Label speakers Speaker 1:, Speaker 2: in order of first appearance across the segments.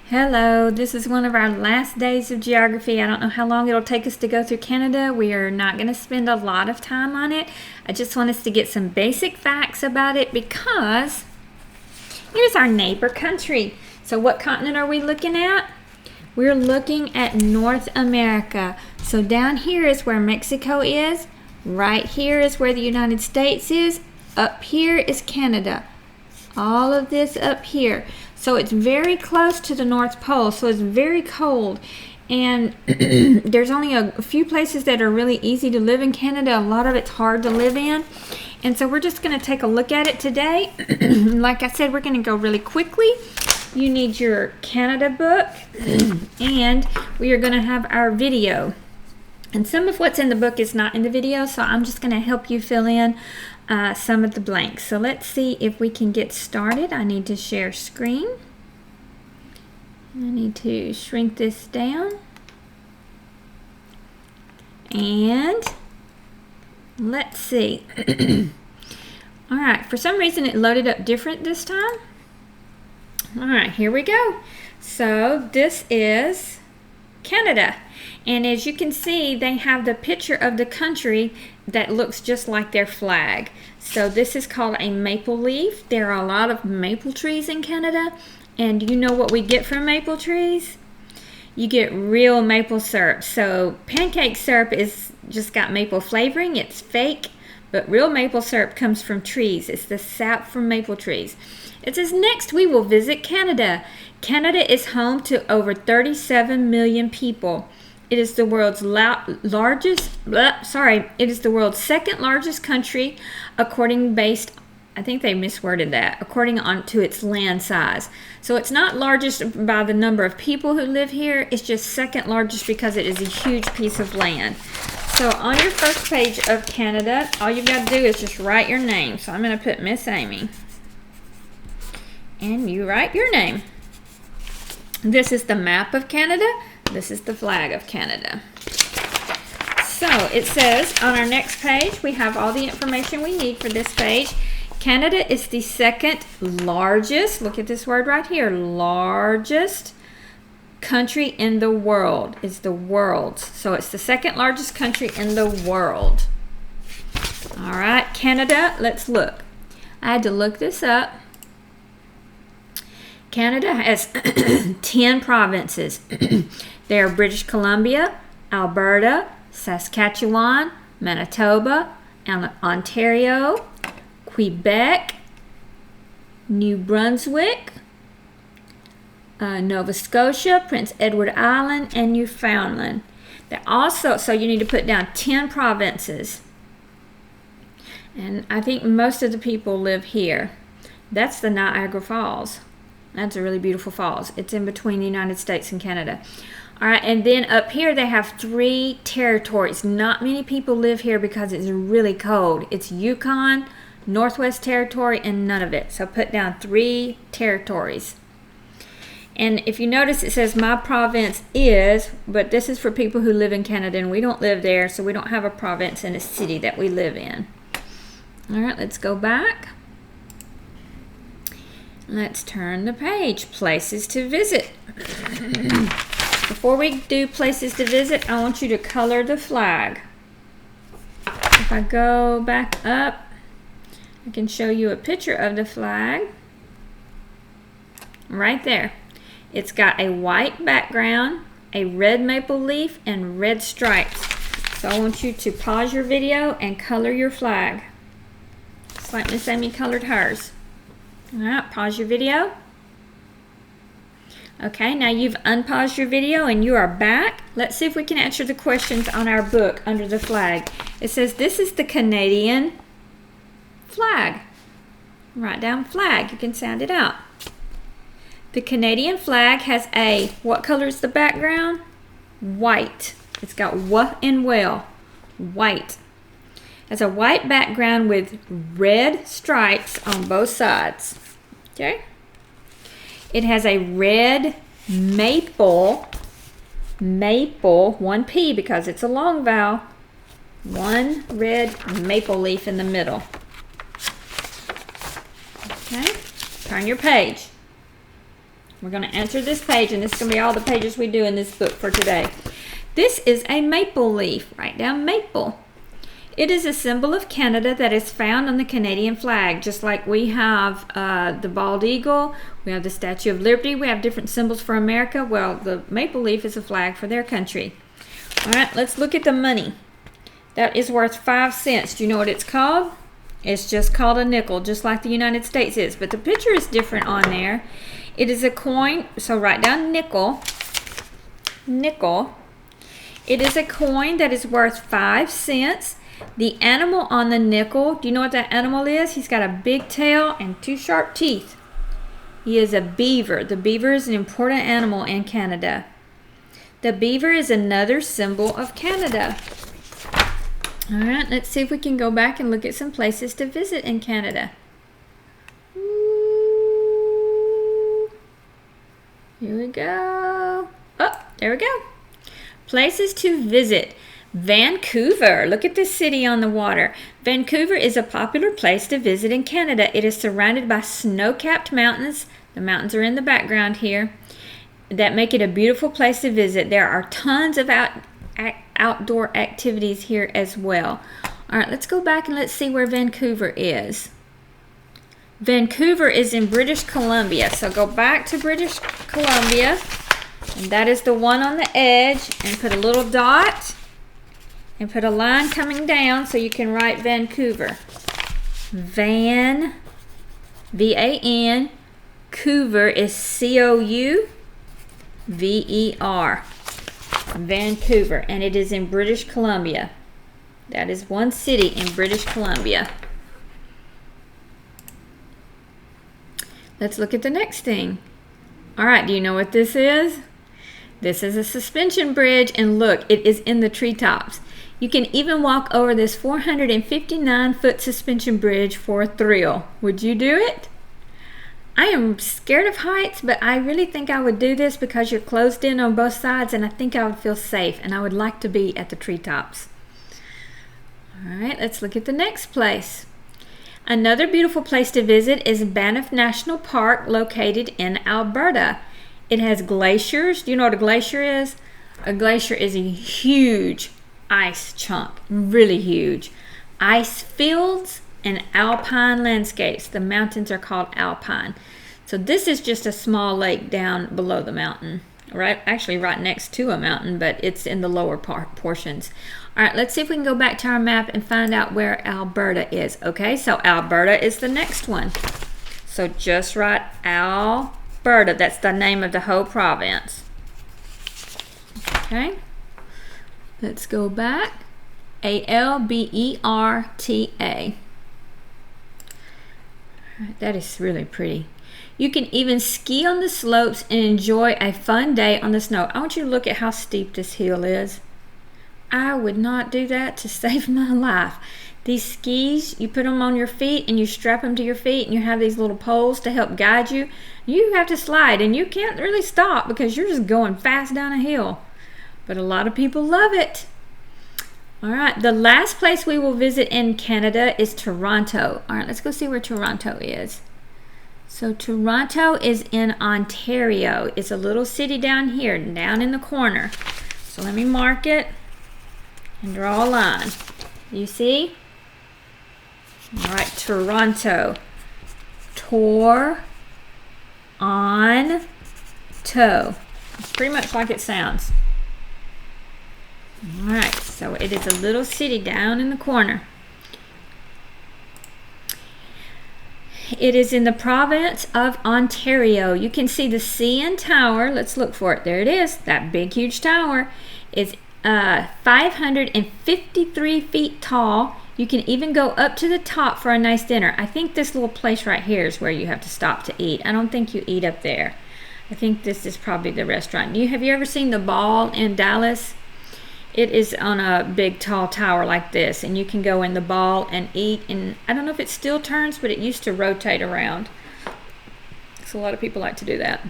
Speaker 1: Hello, this is one of our last days of geography. I don't know how long it'll take us to go through Canada. We are not going to spend a lot of time on it. I just want us to get some basic facts about it because here's our neighbor country. So what continent are we looking at? We're looking at North America. So down here is where Mexico is. Right here is where the United States is. Up here is Canada. All of this up here. So it's very close to the North Pole, so it's very cold. And there's only a few places that are really easy to live in Canada. A lot of it's hard to live in. And so we're just going to take a look at it today. Like I said, we're going to go really quickly. You need your Canada book, and we are going to have our video. And some of what's in the book is not in the video, so I'm just going to help you fill in some of the blanks. So let's see if we can get started. I need to share screen. I need to shrink this down. And let's see. All right, for some reason it loaded up different this time. All right, here we go. So this is Canada. And as you can see, they have the picture of the country that looks just like their flag. So this is called a maple leaf. There are a lot of maple trees in Canada. And you know what we get from maple trees? You get real maple syrup. So pancake syrup is just got maple flavoring. It's fake. But real maple syrup comes from trees. It's the sap from maple trees. It says, next we will visit Canada. Canada is home to over 37 million people. It is the world's it is the world's second largest country according to its land size. So it's not largest by the number of people who live here, it's just second largest because it is a huge piece of land. So on your first page of Canada, all you've got to do is just write your name. So I'm going to put Miss Amy. And you write your name. This is the map of Canada. This is the flag of Canada. So it says on our next page, we have all the information we need for this page. Canada is the second largest, look at this word right here, largest country in the world. It's the world. So it's the second largest country in the world. All right, Canada, let's look. I had to look this up. Canada has 10 provinces. They are British Columbia, Alberta, Saskatchewan, Manitoba, Ontario, Quebec, New Brunswick, Nova Scotia, Prince Edward Island, and Newfoundland. They also, so you need to put down 10 provinces. And I think most of the people live here. That's the Niagara Falls. That's a really beautiful falls. It's in between the United States and Canada. All right, and then up here they have 3 territories. Not many people live here because it's really cold. It's Yukon, Northwest Territory, and Nunavut. So put down 3 territories. And if you notice, it says my province is, but this is for people who live in Canada, and we don't live there, so we don't have a province in a city that we live in. All right, let's go back. Let's turn the page. Places to visit. Before we do places to visit, I want you to color the flag. If I go back up, I can show you a picture of the flag. Right there. It's got a white background, a red maple leaf, and red stripes. So I want you to pause your video and color your flag. Just like Miss Amy colored hers. All right, pause your video. Okay, now you've unpaused your video and you are back. Let's see if we can answer the questions on our book under the flag. It says, this is the Canadian flag. Write down flag. You can sound it out. The Canadian flag has what color is the background? White. It's got "w" in well. White. Has a white background with red stripes on both sides. Okay? It has a red maple, 1 P because it's a long vowel, 1 red maple leaf in the middle. Okay? Turn your page. We're going to answer this page, and this is going to be all the pages we do in this book for today. This is a maple leaf. Write down maple. It is a symbol of Canada that is found on the Canadian flag, just like we have the bald eagle, we have the Statue of Liberty, we have different symbols for America. Well, the maple leaf is a flag for their country. All right, let's look at the money. That is worth 5 cents. Do you know what it's called? It's just called a nickel, just like the United States is, but the picture is different on there. It is a coin, so write down nickel. Nickel. It is a coin that is worth 5 cents. The animal on the nickel, do you know what that animal is? He's got a big tail and 2 sharp teeth. He is a beaver. The beaver is an important animal in Canada. The beaver is another symbol of Canada. All right, let's see if we can go back and look at some places to visit in Canada. Ooh. Here we go. Oh, there we go. Places to visit. Vancouver. Look at this city on the water. Vancouver is a popular place to visit in Canada. It is surrounded by snow-capped mountains. The mountains are in the background here. That make it a beautiful place to visit. There are tons of outdoor activities here as well. All right, let's go back and let's see where Vancouver is. Vancouver is in British Columbia. So go back to British Columbia, and that is the one on the edge, and put a little dot and put a line coming down so you can write Vancouver. V-A-N, Couver is C-O-U-V-E-R. Vancouver, and it is in British Columbia. That is one city in British Columbia. Let's look at the next thing. All right, do you know what this is? This is a suspension bridge, and look, it is in the treetops. You can even walk over this 459-foot suspension bridge for a thrill. Would you do it? I am scared of heights, but I really think I would do this because you're closed in on both sides, and I think I would feel safe, and I would like to be at the treetops. All right, let's look at the next place. Another beautiful place to visit is Banff National Park, located in Alberta. It has glaciers. Do you know what a glacier is? A glacier is a huge ice chunk, really huge. Ice fields and alpine landscapes. The mountains are called alpine. So this is just a small lake down below the mountain, right? Actually right next to a mountain, but it's in the lower portions. All right, let's see if we can go back to our map and find out where Alberta is. Okay, so Alberta is the next one. So just write Alberta. That's the name of the whole province. Okay, let's go back. A-L-B-E-R-T-A. That is really pretty. You can even ski on the slopes and enjoy a fun day on the snow. I want you to look at how steep this hill is. I would not do that to save my life. These skis, you put them on your feet and you strap them to your feet, and you have these little poles to help guide you. You have to slide, and you can't really stop because you're just going fast down a hill. But a lot of people love it. All right, the last place we will visit in Canada is Toronto. All right, let's go see where Toronto is. So Toronto is in Ontario. It's a little city down here, down in the corner. So let me mark it and draw a line. You see? All right, Toronto. Tor-on-to. It's pretty much like it sounds. All right, so it is a little city down in the corner. It is in the province of Ontario. You can see the CN Tower. Let's look for it. There it is. That big, huge tower is 553 feet tall. You can even go up to the top for a nice dinner. I think this little place right here is where you have to stop to eat. I don't think you eat up there. I think this is probably the restaurant. Have you ever seen the Ball in Dallas? It is on a big tall tower like this, and you can go in the Ball and eat, and I don't know if it still turns, but it used to rotate around. So a lot of people like to do that.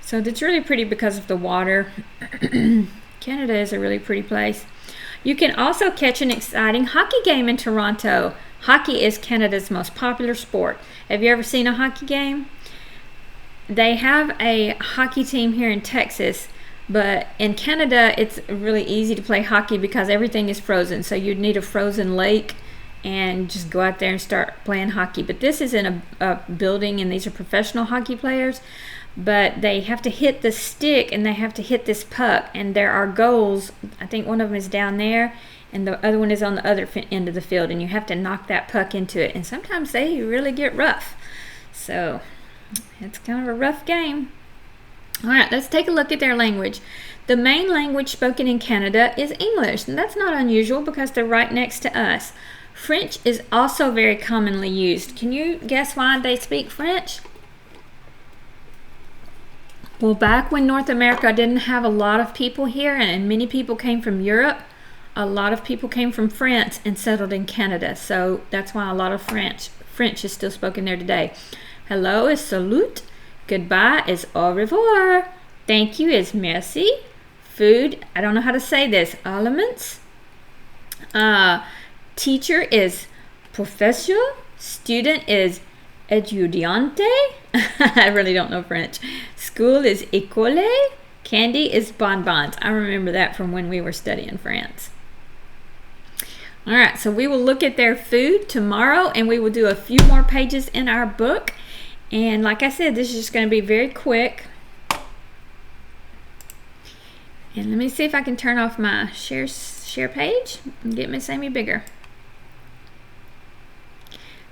Speaker 1: So it's really pretty because of the water. Canada is a really pretty place. You can also catch an exciting hockey game in Toronto. Hockey is Canada's most popular sport. Have you ever seen a hockey game? they have a hockey team here in Texas, but in Canada it's really easy to play hockey because everything is frozen. So you'd need a frozen lake and just go out there and start playing hockey. But this is in a building, and these are professional hockey players. But they have to hit the stick and they have to hit this puck, and there are goals. I think one of them is down there and the other one is on the other end of the field, and you have to knock that puck into it, and sometimes they really get rough. So it's kind of a rough game. All right, let's take a look at their language. The main language spoken in Canada is English, and that's not unusual because they're right next to us. French is also very commonly used. Can you guess why they speak French? Well, back when North America didn't have a lot of people here and many people came from Europe, a lot of people came from France and settled in Canada. So that's why a lot of French is still spoken there today. Hello is salut. Goodbye is au revoir. Thank you is merci. Food, I don't know how to say this, aliments. Teacher is professeur. Student is étudiante. I really don't know French. School is école. Candy is bonbons. I remember that from when we were studying France. All right, so we will look at their food tomorrow, and we will do a few more pages in our book. And like I said, this is just going to be very quick. And let me see if I can turn off my share page and get Miss Amy bigger.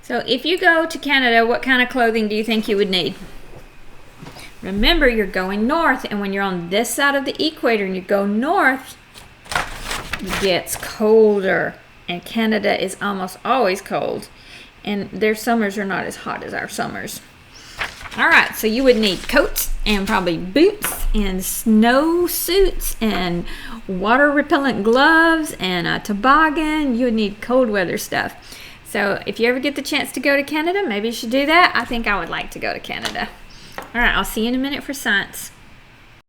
Speaker 1: So if you go to Canada, what kind of clothing do you think you would need? Remember, you're going north, and when you're on this side of the equator and you go north, it gets colder. And Canada is almost always cold. And their summers are not as hot as our summers. All right, so you would need coats and probably boots and snow suits and water repellent gloves and a toboggan. You would need cold weather stuff. So if you ever get the chance to go to Canada, maybe you should do that. I think I would like to go to Canada. All right, I'll see you in a minute for science.